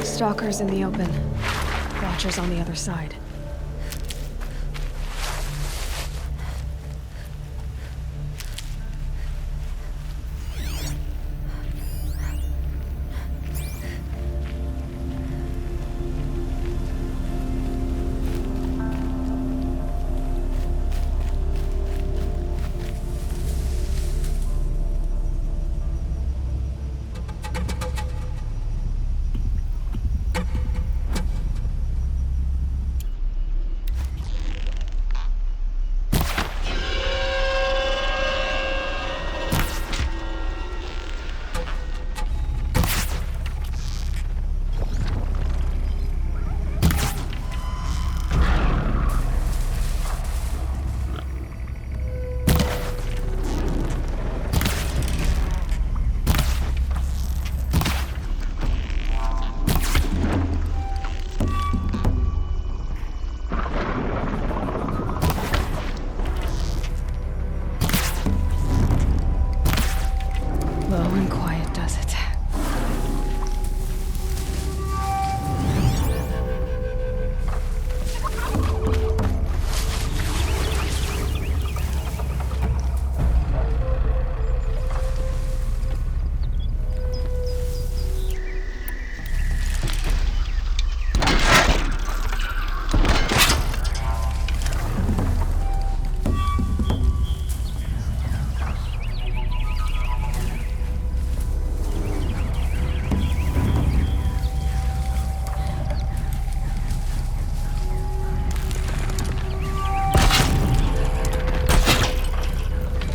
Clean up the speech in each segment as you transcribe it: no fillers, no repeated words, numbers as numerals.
Stalkers in the open. Watchers on the other side.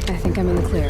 I think I'm in the clear.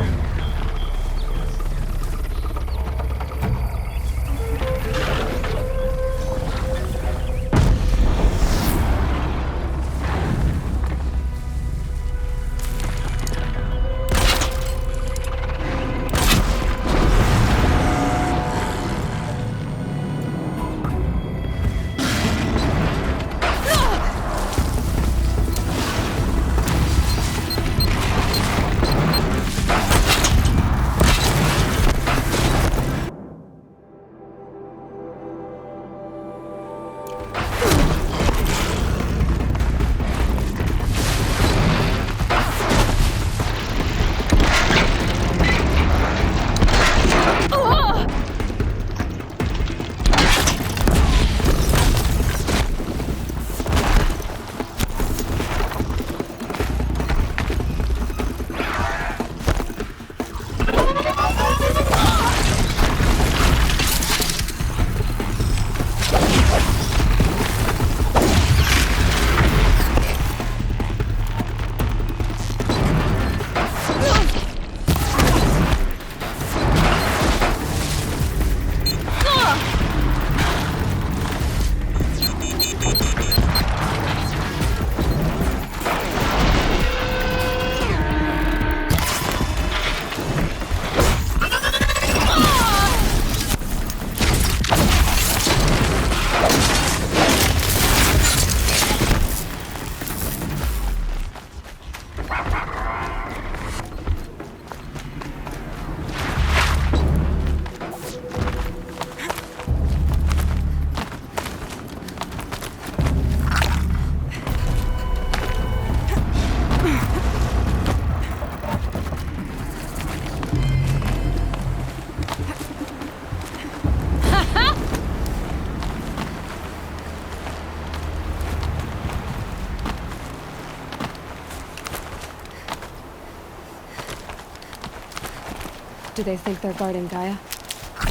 Do they think they're guarding Gaia?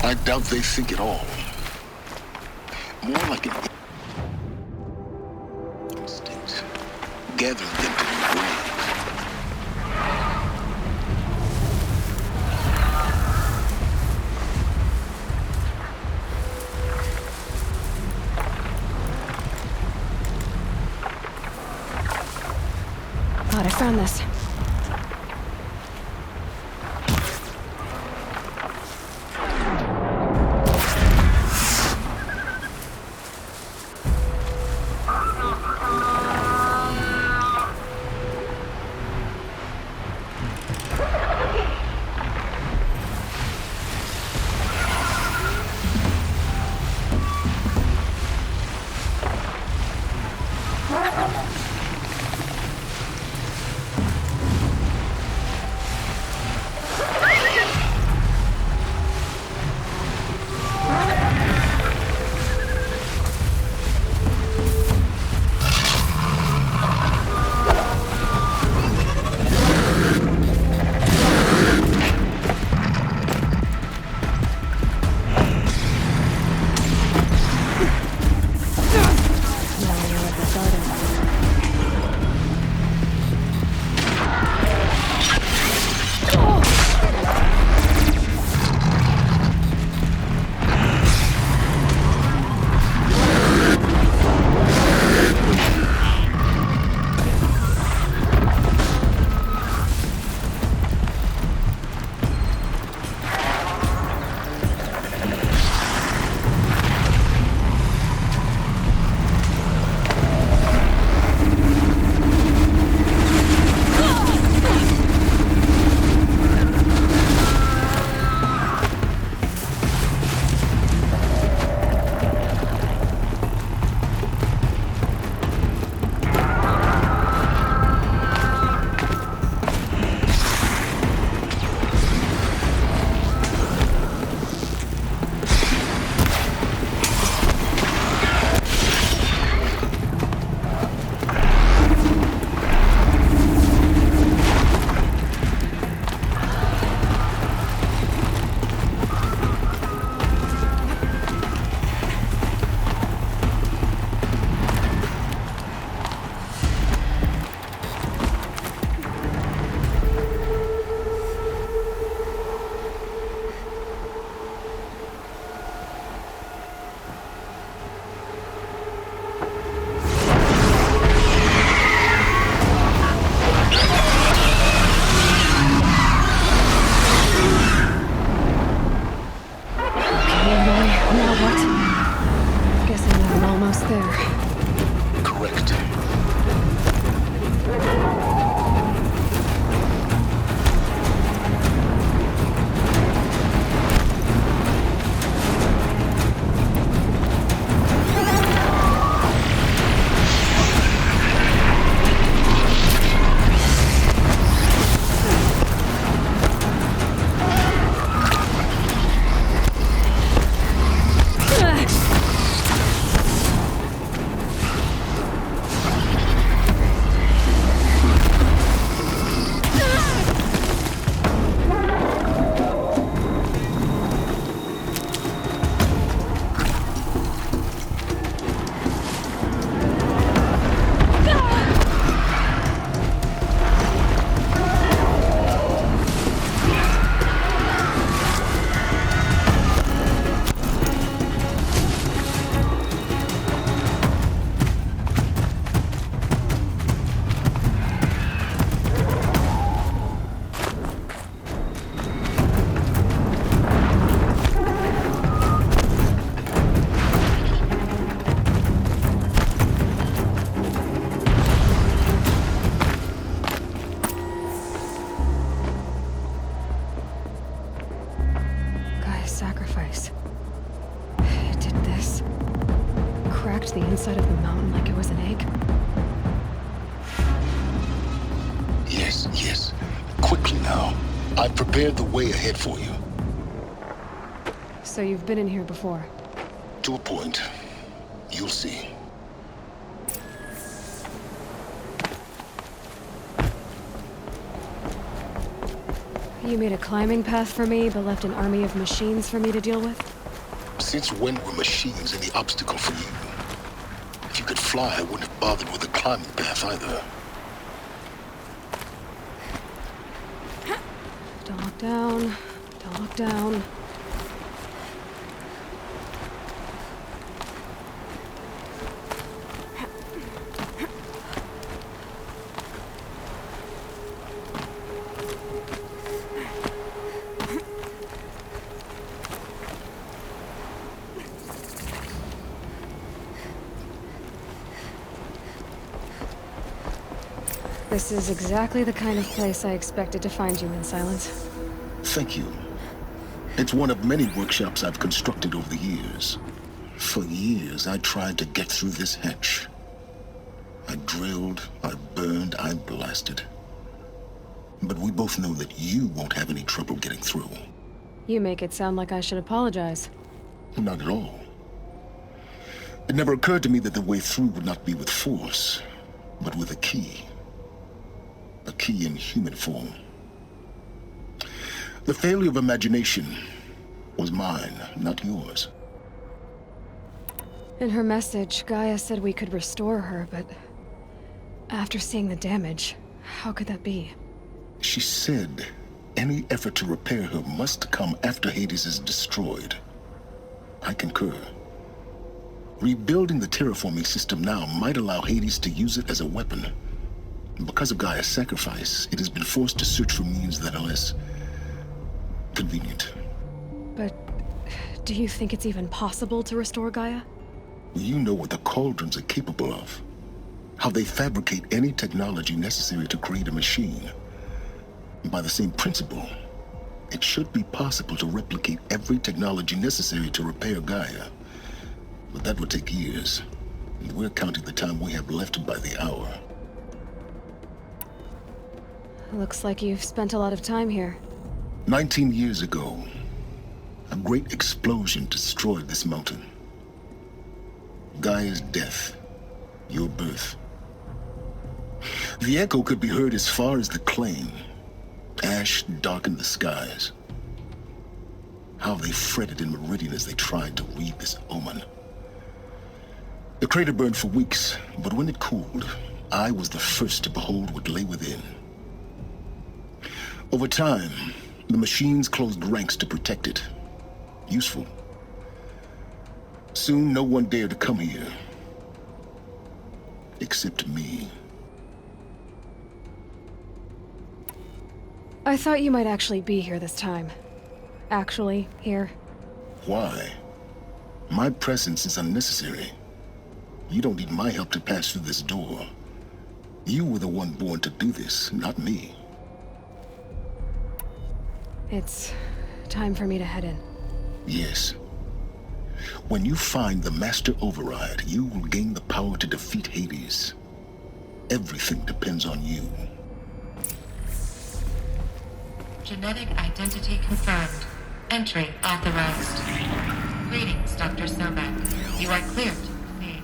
I doubt they think at all. More like an instinct. Gathering them to the grave. God, I found this. The inside of the mountain like it was an egg? Yes, yes. Quickly now. I've prepared the way ahead for you. So you've been in here before? To a point. You'll see. You made a climbing path for me, but left an army of machines for me to deal with? Since when were machines any obstacle for you? If you could fly, I wouldn't have bothered with a climbing path either. Don't look down. Don't look down. This is exactly the kind of place I expected to find you in, Silence. Thank you. It's one of many workshops I've constructed over the years. For years, I tried to get through this hatch. I drilled, I burned, I blasted. But we both know that you won't have any trouble getting through. You make it sound like I should apologize. Not at all. It never occurred to me that the way through would not be with force, but with a key. A key in human form. The failure of imagination was mine, not yours. In her message, Gaia said we could restore her, but after seeing the damage, how could that be? She said any effort to repair her must come after Hades is destroyed. I concur. Rebuilding the terraforming system now might allow Hades to use it as a weapon. Because of Gaia's sacrifice, it has been forced to search for means that are less convenient. But do you think it's even possible to restore Gaia? You know what the cauldrons are capable of. How they fabricate any technology necessary to create a machine. By the same principle, it should be possible to replicate every technology necessary to repair Gaia. But that would take years, and we're counting the time we have left by the hour. Looks like you've spent a lot of time here. 19 years ago, a great explosion destroyed this mountain. Gaia's death, your birth. The echo could be heard as far as the claim. Ash darkened the skies. How they fretted in Meridian as they tried to read this omen. The crater burned for weeks, but when it cooled, I was the first to behold what lay within. Over time, the machines closed ranks to protect it. Useful. Soon, no one dared to come here. Except me. I thought you might actually be here this time. Actually, here. Why? My presence is unnecessary. You don't need my help to pass through this door. You were the one born to do this, not me. It's time for me to head in. Yes. When you find the Master Override, you will gain the power to defeat Hades. Everything depends on you. Genetic identity confirmed. Entry authorized. Greetings, Dr. Sobek. You are cleared to proceed.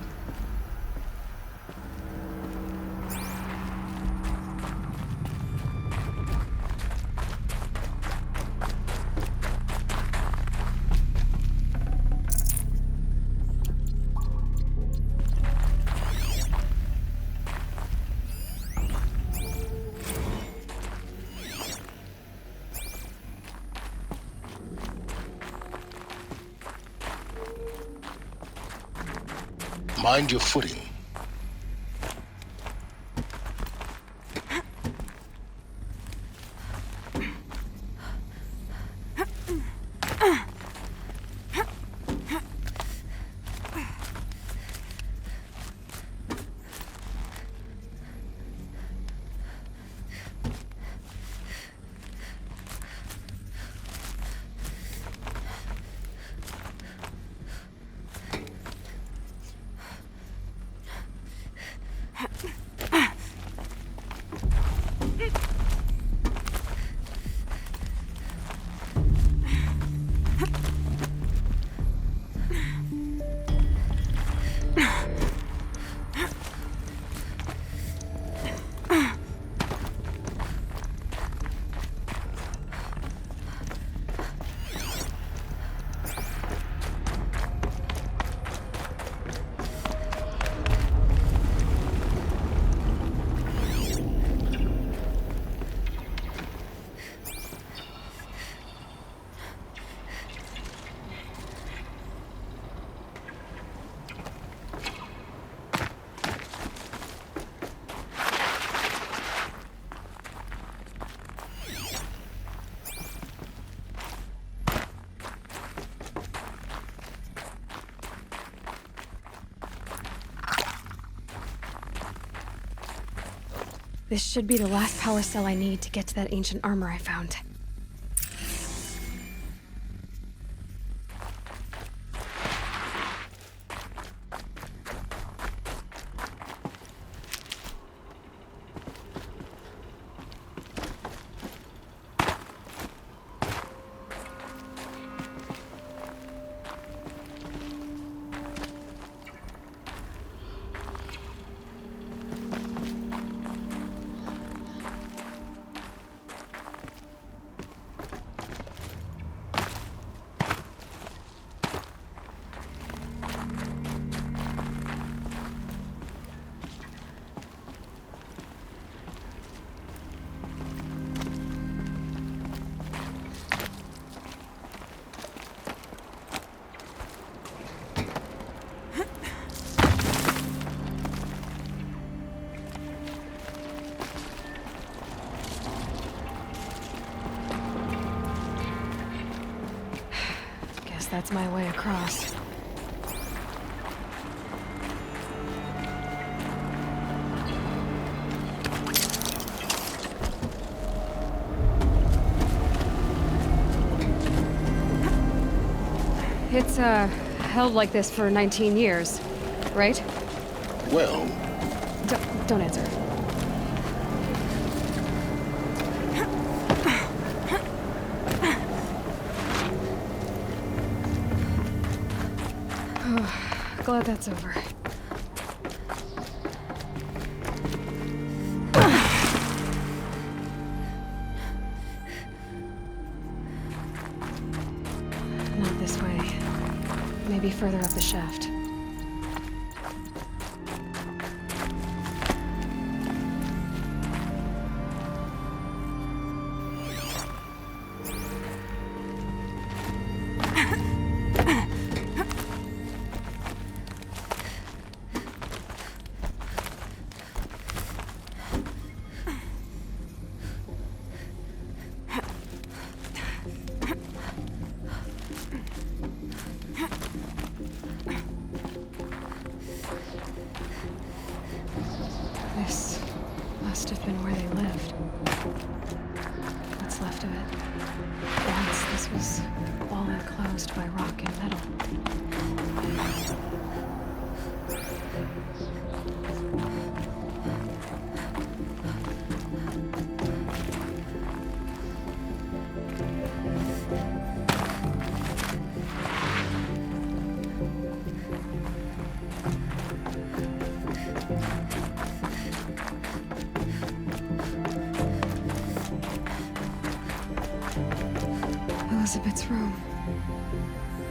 Mind your footing. This should be the last power cell I need to get to that ancient armor I found. that's my way across. It's, held like this for 19 years, right? Well, Don't answer. Oh, glad that's over. Not this way. Maybe further up the shaft. This must have been where they lived. What's left of it. Once this was all enclosed by rock and metal. Elizabeth's room.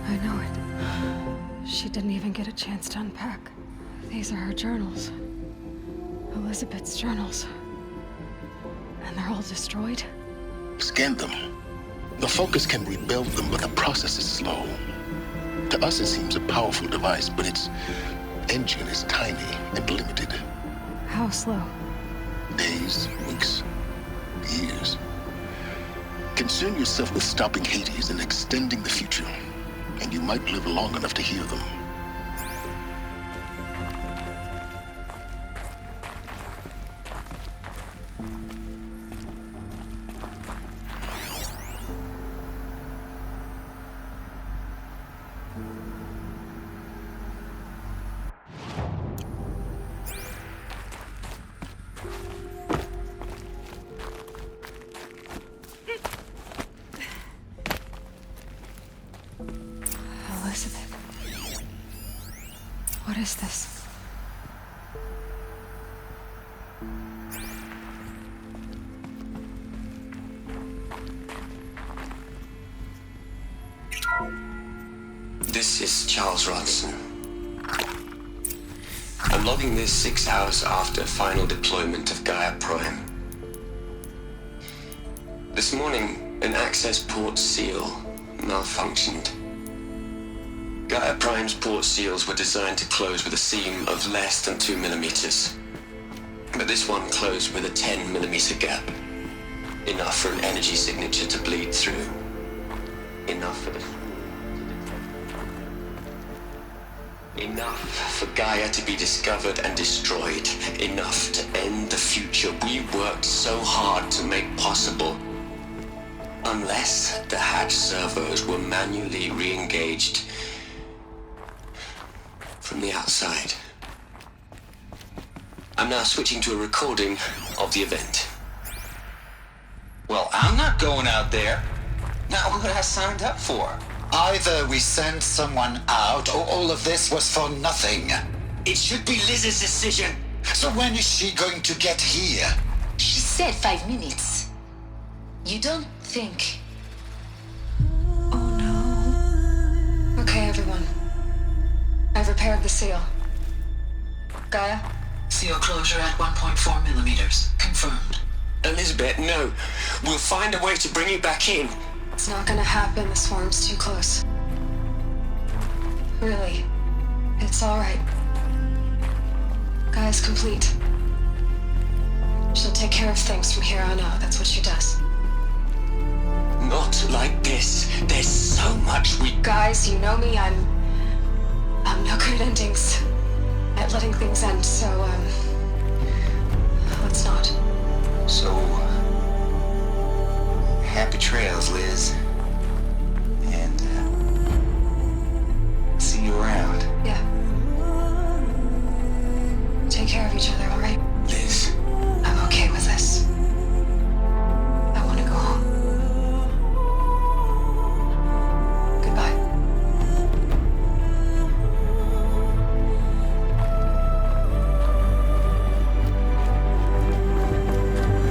I know it. She didn't even get a chance to unpack. These are her journals. Elizabeth's journals. And they're all destroyed? scan them. The Focus can rebuild them, but the process is slow. To us, it seems a powerful device, but its engine is tiny and limited. How slow? Days, weeks, years. Concern yourself with stopping Hades and extending the future, and you might live long enough to hear them. Elizabeth. What is this? This is Charles Rodson. I'm logging this 6 hours after final deployment of Gaia Prime. This morning, an access port seal malfunctioned. Gaia Prime's port seals were designed to close with a seam of less than 2 millimeters. But this one closed with a 10 millimeter gap. Enough for an energy signature to bleed through. Enough for Enough for Gaia to be discovered and destroyed. Enough to end the future we worked so hard to make possible. Unless the hatch servos were manually re-engaged from the outside. I'm now switching to a recording of the event. Well, I'm not going out there. Not what I signed up for. Either we send someone out, or all of this was for nothing. It should be Liz's decision. So when is she going to get here? She said 5 minutes. You don't think... Oh no. Okay, everyone. I've repaired the seal. Gaia? Seal closure at 1.4 millimeters. Confirmed. Elizabeth, no. We'll find a way to bring you back in. It's not gonna happen. The swarm's too close. Really. It's alright. Gaia's complete. She'll take care of things from here on out. That's what she does. Not like this. There's so much we... Guys, you know me, I'm no good at endings. At letting things end, so, let's not. So, happy trails, Liz. And, see you around. Yeah. Take care of each other, alright? Liz, I'm okay with this. I want to go home. Goodbye.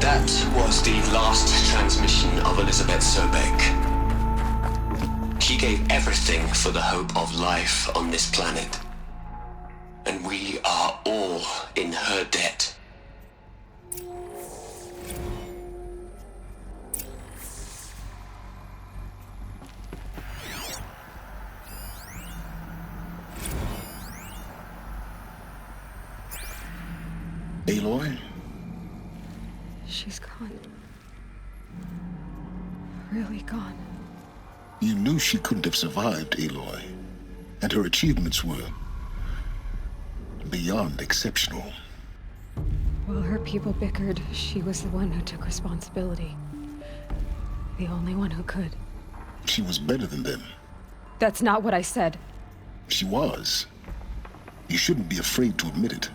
that was the last transmission of Elizabeth Sobek. She gave everything for the hope of life on this planet. And we are all in her debt. Aloy? She's gone. Really gone. You knew she couldn't have survived, Aloy. And her achievements were beyond exceptional. While her people bickered, she was the one who took responsibility. The only one who could. She was better than them. That's not what I said. She was. You shouldn't be afraid to admit it.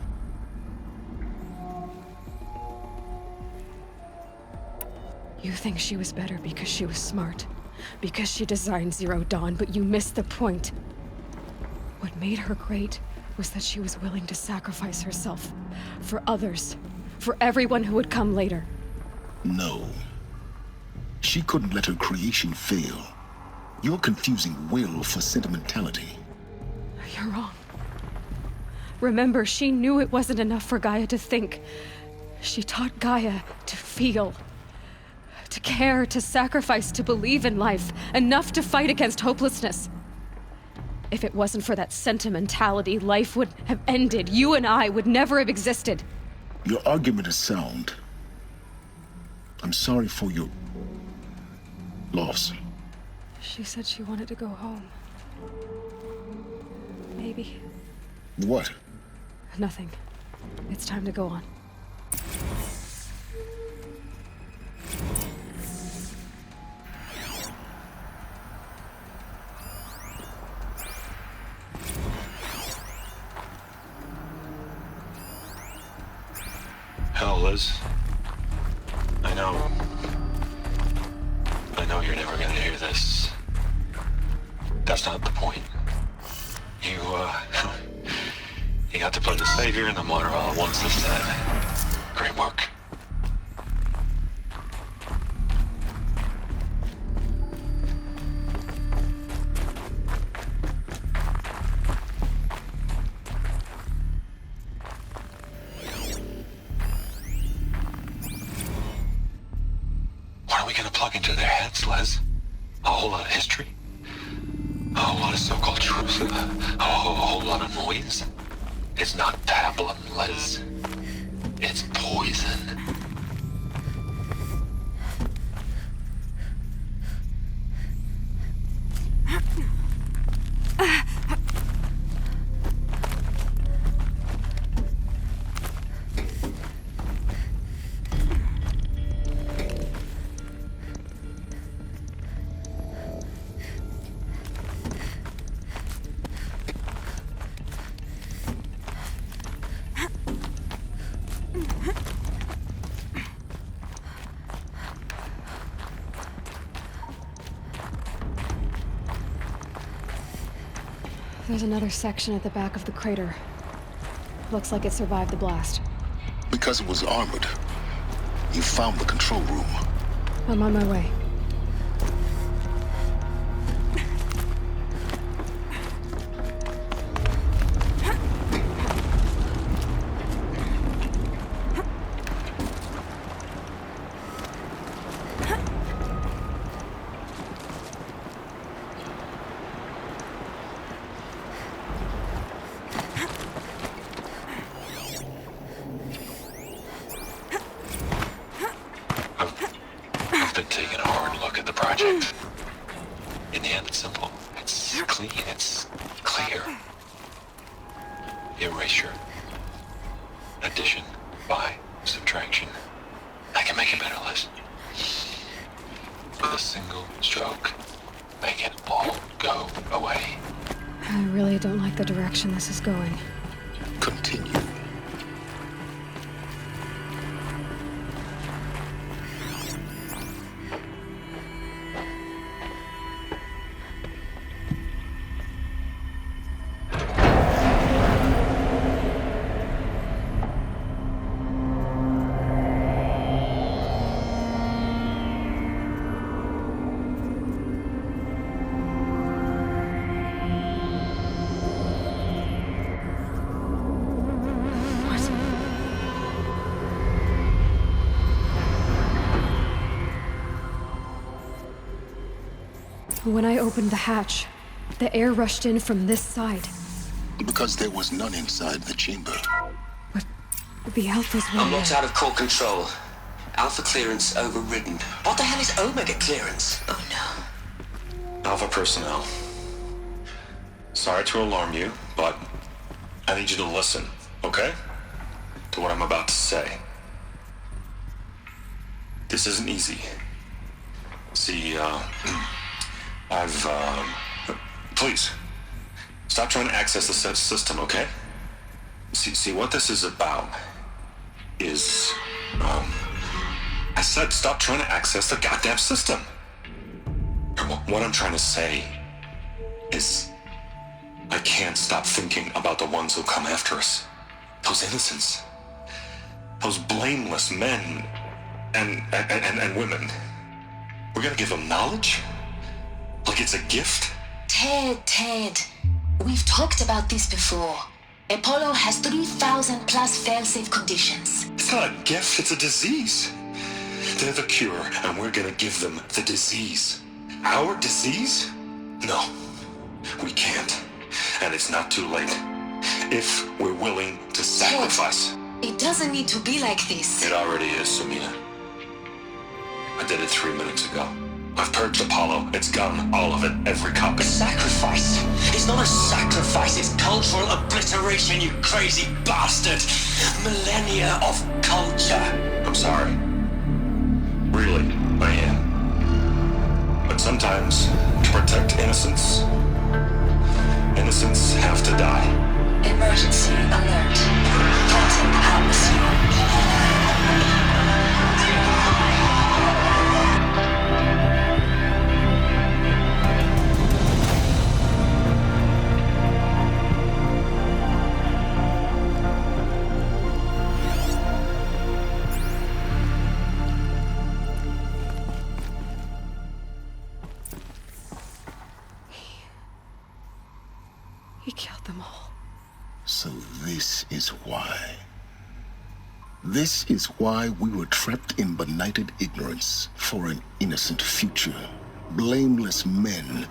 You think she was better because she was smart, because she designed Zero Dawn, but you missed the point. What made her great was that she was willing to sacrifice herself for others, for everyone who would come later. No. She couldn't let her creation fail. You're confusing will for sentimentality. You're wrong. Remember, she knew it wasn't enough for Gaia to think. She taught Gaia to feel. To care, to sacrifice, to believe in life, enough to fight against hopelessness. If it wasn't for that sentimentality, life would have ended. You and I would never have existed. Your argument is sound. I'm sorry for your loss. She said she wanted to go home. Maybe. What? Nothing. It's time to go on. Hell, Liz. I know you're never gonna hear this. That's not the point. You got to play the savior and the martyr all at once this time. Great work. What are we gonna plug into their heads, Les? A whole lot of history? A whole lot of so-called truth? A whole lot of noise? It's not pablum, Les. It's poison. There's another section at the back of the crater. Looks like it survived the blast. Because it was armored. You found the control room. I'm on my way. I've been taking a hard look look at the project. In the end, it's simple. It's clean. It's clear. Erasure. Addition. By. Subtraction. I can make it better, Liz. With a single stroke. Make it all go away. I really don't like the direction this is going. Continue. When I opened the hatch, the air rushed in from this side. Because there was none inside the chamber. But the Alphas were I'm locked there. out of core control. Alpha clearance overridden. What the hell is Omega clearance? Oh no. Alpha personnel. Sorry to alarm you, but I need you to listen, okay? To what I'm about to say. This isn't easy. See, please, stop trying to access the system, okay? See, what this is about is, I said stop trying to access the goddamn system. What I'm trying to say is, I can't stop thinking about the ones who come after us. Those innocents. Those blameless men and women. We're gonna give them knowledge? Like it's a gift? Ted. We've talked about this before. Apollo has 3,000 plus fail-safe conditions. It's not a gift, it's a disease. They're the cure, and we're gonna give them the disease. Our disease? No, we can't. And it's not too late. If we're willing to sacrifice. It doesn't need to be like this. It already is, Samina. I did it 3 minutes ago. I've purged Apollo. It's gone. All of it. Every copy. Sacrifice? It's not a sacrifice, it's cultural obliteration, you crazy bastard! Millennia of culture! I'm sorry. Really, I am. But sometimes, to protect innocence, innocents have to die. Emergency alert. Contact atmosphere. He killed them all. So this is why. This is why we were trapped in benighted ignorance for an innocent future. Blameless men.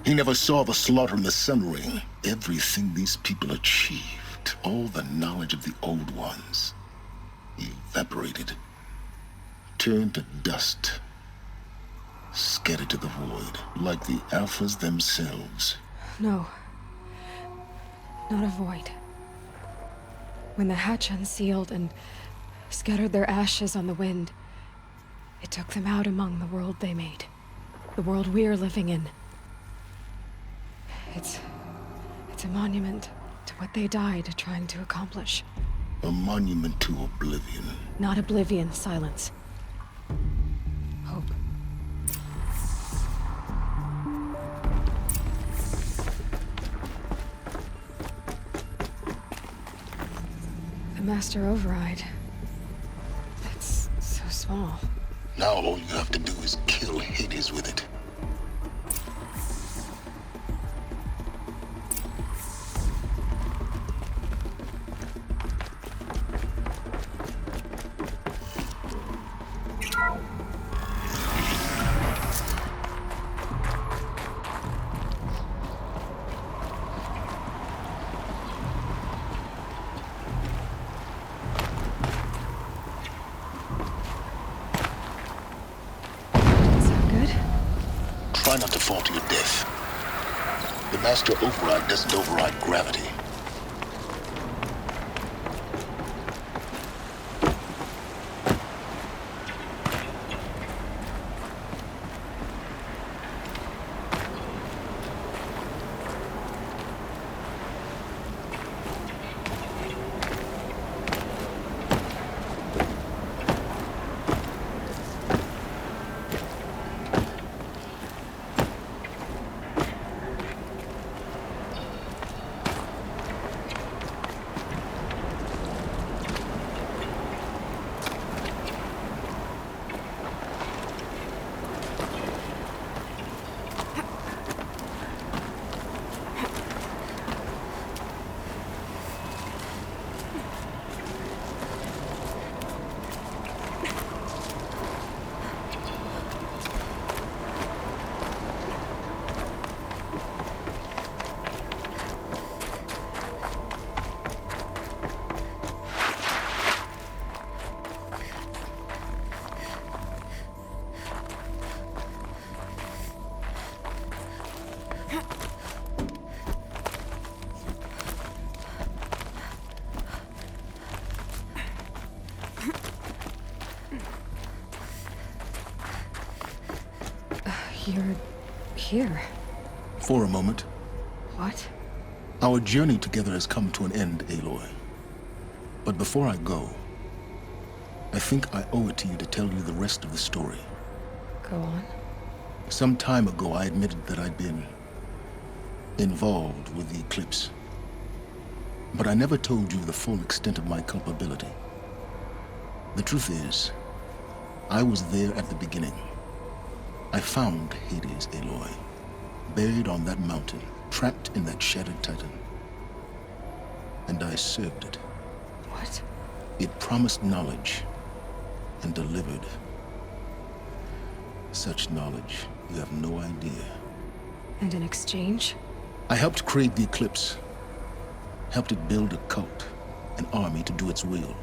He never saw the slaughter in the Sun Ring. Everything these people achieved, all the knowledge of the old ones, evaporated, turned to dust, scattered to the void, like the Alphas themselves. No. Not a void. When the hatch unsealed and scattered their ashes on the wind, it took them out among the world they made. The world we're living in. It's a monument to what they died trying to accomplish. A monument to oblivion. Not oblivion, silence. Hope. The Master Override. It's so small. Now all you have to do is kill Hades with it. Try not to fall to your death. The master override doesn't override gravity. You're here. For a moment. What? Our journey together has come to an end, Aloy. But before I go, I think I owe it to you to tell you the rest of the story. Go on. Some time ago, I admitted that I'd been involved with the eclipse. But I never told you the full extent of my culpability. The truth is, I was there at the beginning. I found Hades, Aloy, buried on that mountain, trapped in that shattered titan. And I served it. What? It promised knowledge and delivered. Such knowledge, you have no idea. And in exchange? I helped create the eclipse. Helped it build a cult, an army to do its will.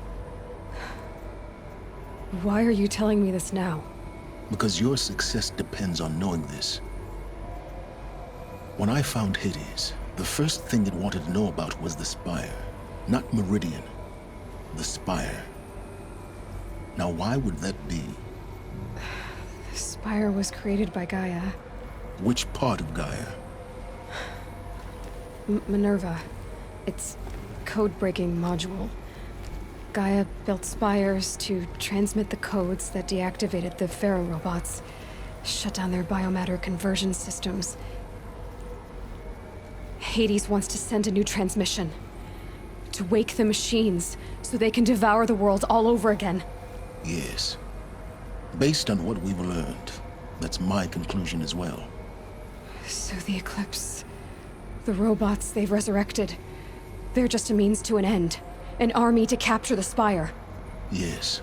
Why are you telling me this now? Because your success depends on knowing this. When I found Hades, the first thing it wanted to know about was the Spire. Not Meridian. The Spire. Now why would that be? The Spire was created by Gaia. Which part of Gaia? Minerva. Its code-breaking module. Gaia built spires to transmit the codes that deactivated the Pharaoh robots, shut down their biomatter conversion systems. Hades wants to send a new transmission. To wake the machines, so they can devour the world all over again. Yes. Based on what we've learned, that's my conclusion as well. So the Eclipse, the robots they've resurrected, they're just a means to an end. An army to capture the Spire. Yes.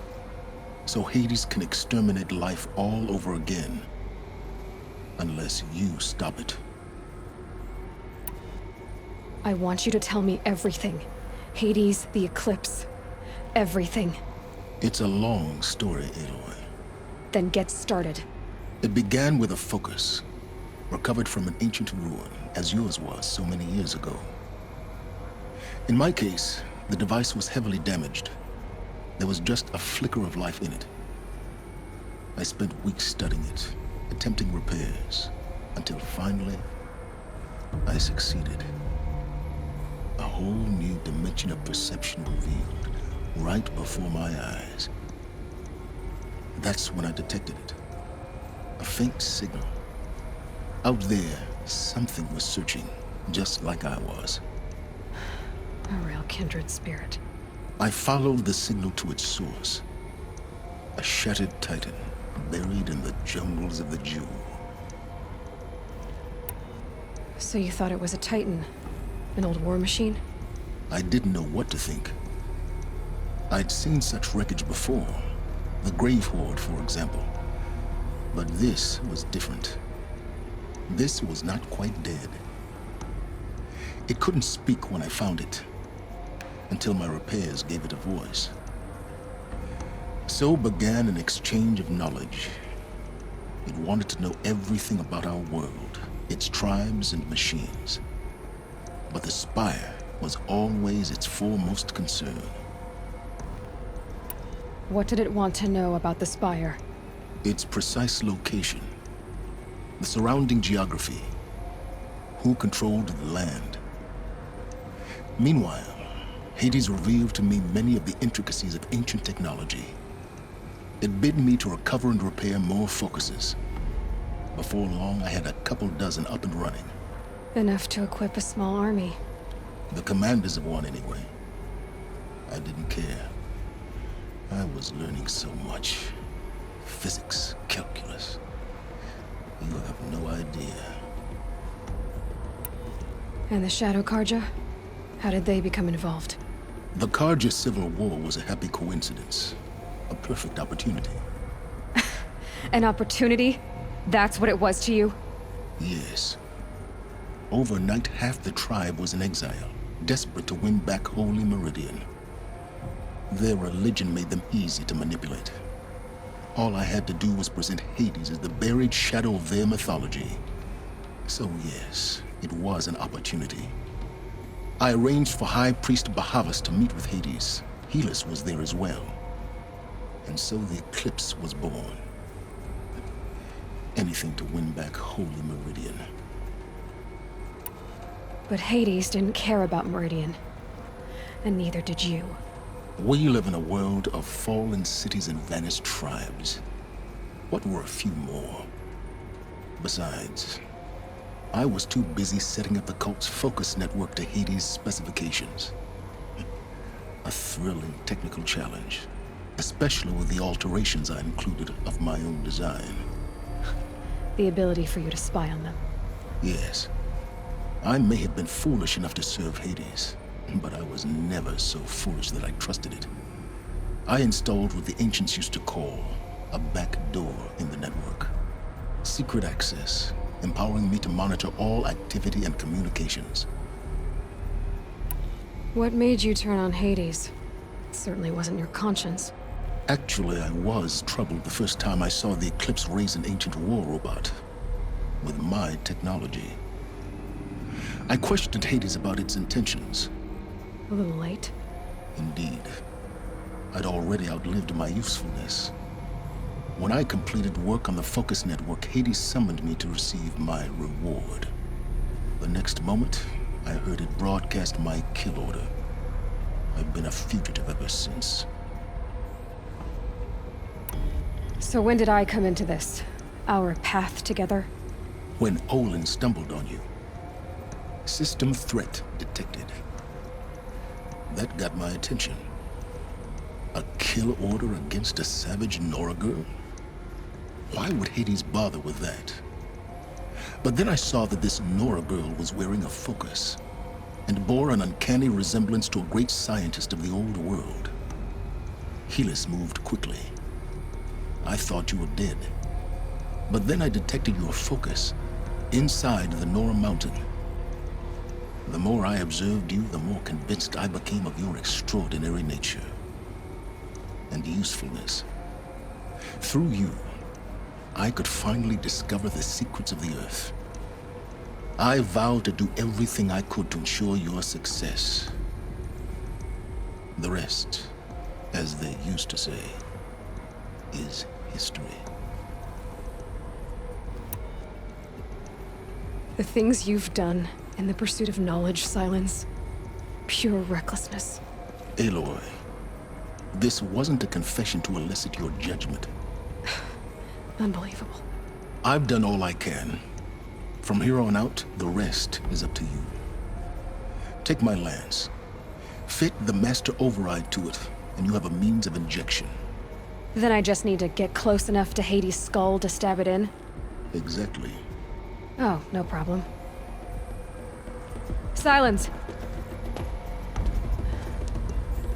So Hades can exterminate life all over again. Unless you stop it. I want you to tell me everything. Hades, the Eclipse. Everything. It's a long story, Aloy. Then get started. It began with a focus. Recovered from an ancient ruin, as yours was so many years ago. In my case, the device was heavily damaged. There was just a flicker of life in it. I spent weeks studying it, attempting repairs, until finally, I succeeded. A whole new dimension of perception revealed, right before my eyes. That's when I detected it. A faint signal. Out there, something was searching, just like I was. A real kindred spirit. I followed the signal to its source. A shattered titan, buried in the jungles of the Jew. So you thought it was a titan? An old war machine? I didn't know what to think. I'd seen such wreckage before. The Grave Horde, for example. But this was different. This was not quite dead. It couldn't speak when I found it, until my repairs gave it a voice. So began an exchange of knowledge. It wanted to know everything about our world, its tribes and machines. But the Spire was always its foremost concern. What did it want to know about the Spire? Its precise location, the surrounding geography, who controlled the land. Meanwhile, Hades revealed to me many of the intricacies of ancient technology. It bid me to recover and repair more focuses. Before long, I had a couple dozen up and running. Enough to equip a small army. The commanders of one, anyway. I didn't care. I was learning so much. Physics, calculus. You have no idea. And the Shadow Karja? How did they become involved? The Karja Civil War was a happy coincidence. A perfect opportunity. An opportunity? That's what it was to you? Yes. Overnight, half the tribe was in exile, desperate to win back Holy Meridian. Their religion made them easy to manipulate. All I had to do was present Hades as the buried shadow of their mythology. So yes, it was an opportunity. I arranged for High Priest Bahavas to meet with Hades. Helis was there as well. And so the eclipse was born. Anything to win back Holy Meridian. But Hades didn't care about Meridian. And neither did you. We live in a world of fallen cities and vanished tribes. What were a few more? Besides, I was too busy setting up the cult's focus network to Hades' specifications. A thrilling technical challenge, especially with the alterations I included of my own design. The ability for you to spy on them. Yes. I may have been foolish enough to serve Hades, but I was never so foolish that I trusted it. I installed what the ancients used to call a back door in the network. Secret access, empowering me to monitor all activity and communications. What made you turn on Hades? It certainly wasn't your conscience. Actually, I was troubled the first time I saw the Eclipse raise an ancient war robot. With my technology. I questioned Hades about its intentions. A little late. Indeed. I'd already outlived my usefulness. When I completed work on the Focus Network, Hades summoned me to receive my reward. The next moment, I heard it broadcast my kill order. I've been a fugitive ever since. So when did I come into this? Our path together? When Olin stumbled on you. System threat detected. That got my attention. A kill order against a savage Nora girl? Why would Hades bother with that? But then I saw that this Nora girl was wearing a focus, and bore an uncanny resemblance to a great scientist of the old world. Helis moved quickly. I thought you were dead. But then I detected your focus inside the Nora mountain. The more I observed you, the more convinced I became of your extraordinary nature and usefulness. Through you, I could finally discover the secrets of the Earth. I vowed to do everything I could to ensure your success. The rest, as they used to say, is history. The things you've done in the pursuit of knowledge, Silence. Pure recklessness. Aloy, this wasn't a confession to elicit your judgment. Unbelievable. I've done all I can. From here on out, the rest is up to you. Take my lance. Fit the master override to it, and you have a means of injection. Then I just need to get close enough to Hades' skull to stab it in? Exactly. Oh, no problem. Silence!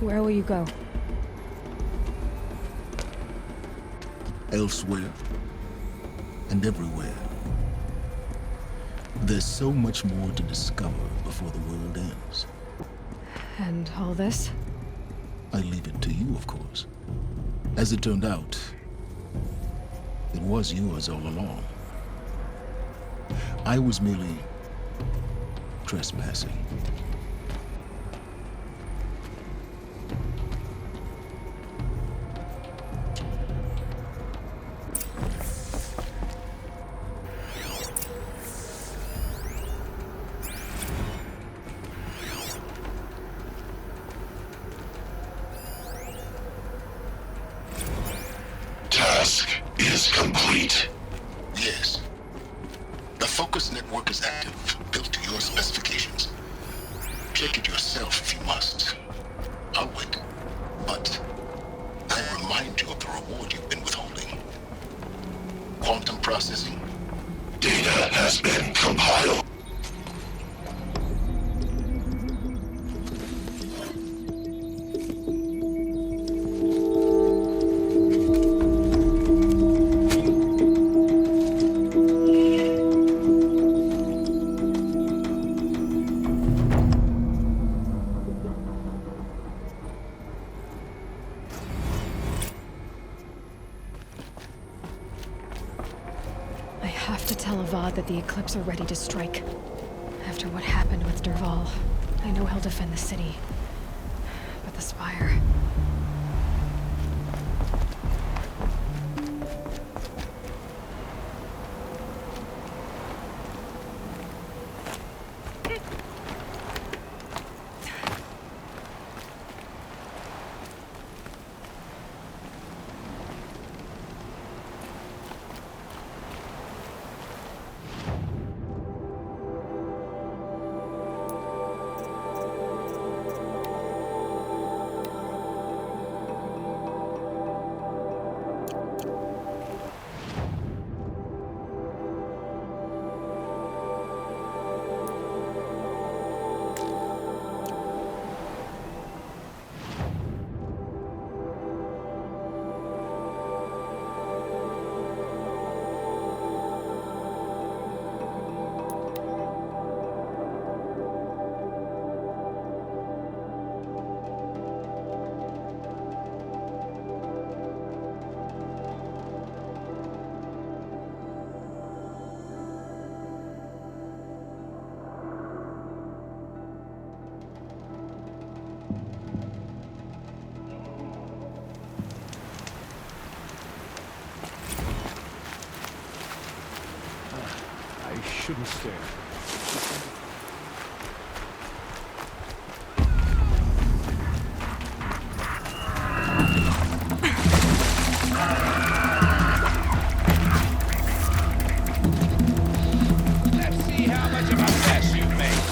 Where will you go? Elsewhere. And everywhere. There's so much more to discover before the world ends. And all this? I leave it to you, of course. As it turned out, It was yours all along. I was merely trespassing. Task is complete. Yes. The focus network is active, built to your specifications. Check it yourself if you must. I'll wait. But I'll remind you of the reward you've been withholding. Quantum processing. Data has been compiled. That the Eclipse are ready to strike. After what happened with Derval, I know he'll defend the city. But the Spire... Shouldn't stare. Let's see how much of a mess you make.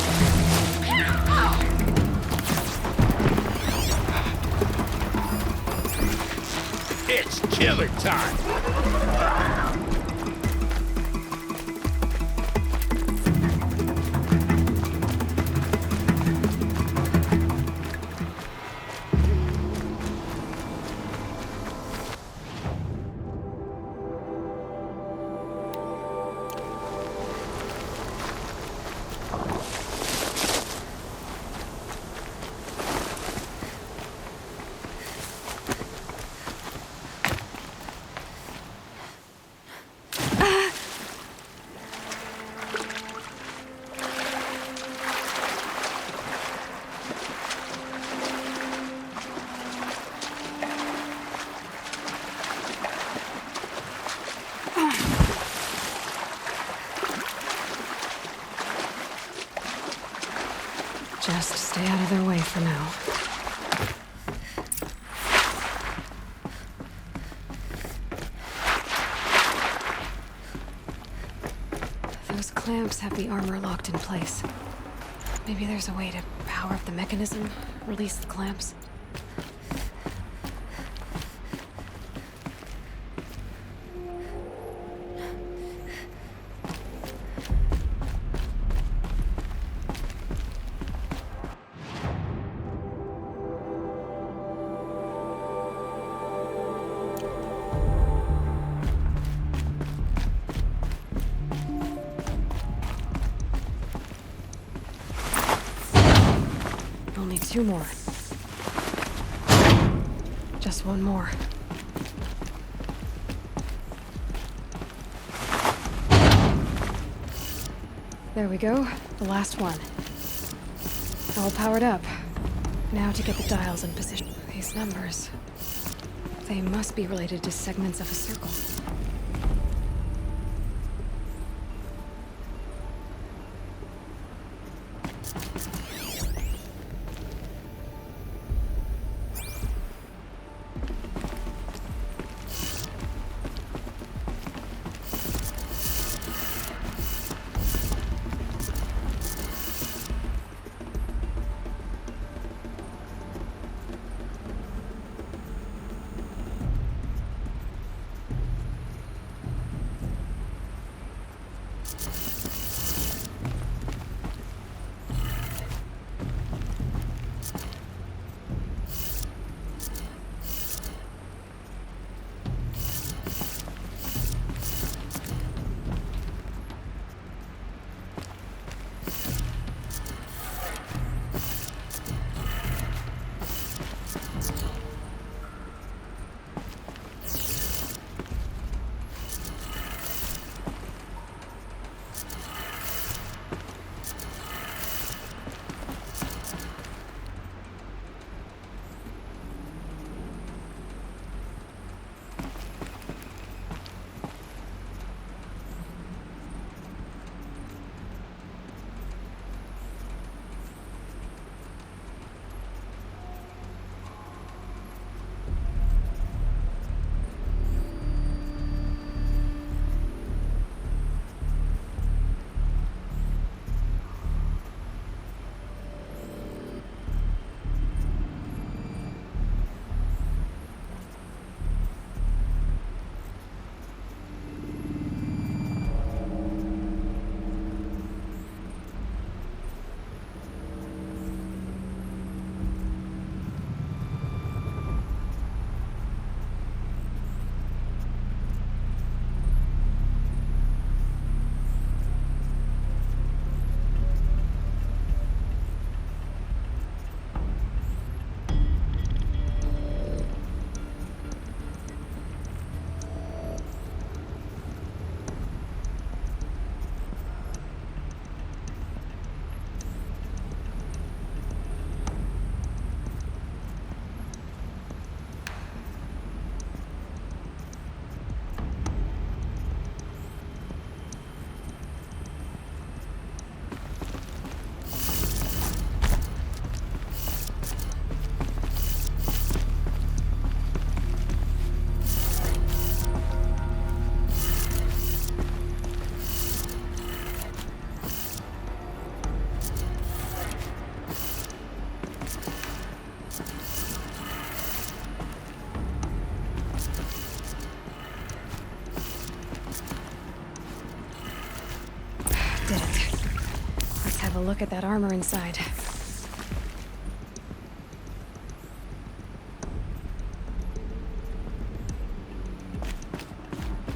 It's killer time. Just stay out of their way for now. Those clamps have the armor locked in place. Maybe there's a way to power up the mechanism, release the clamps. Only 2 more. Just 1 more. There we go. The last one. All powered up. Now to get the dials in position. These numbers. They must be related to segments of a circle. Did it. Let's have a look at that armor inside.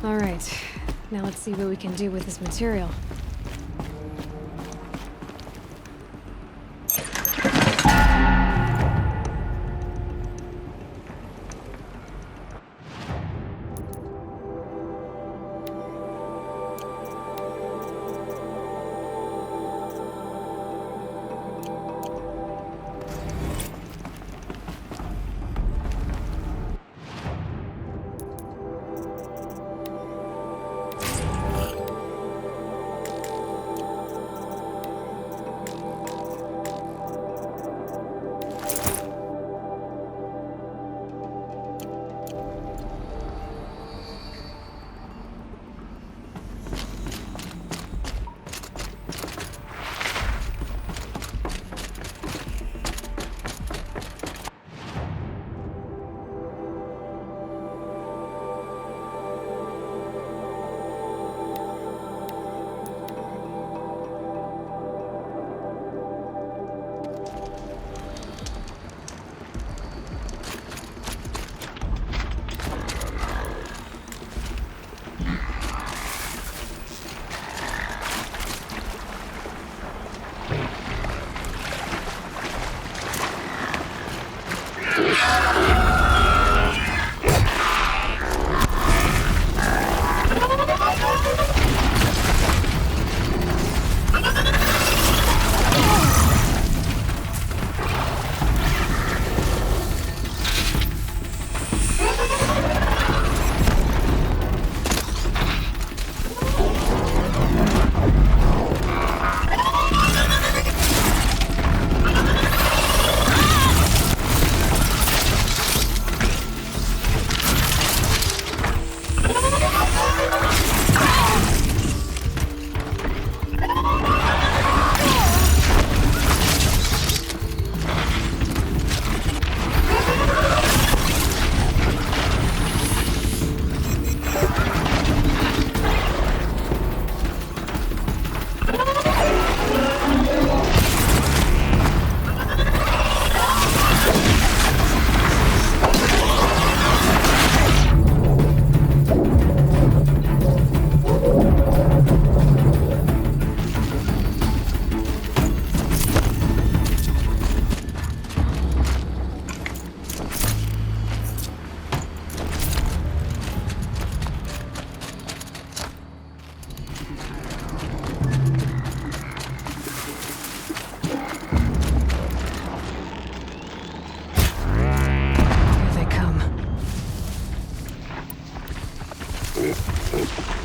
All right. Now let's see what we can do with this material. Armory.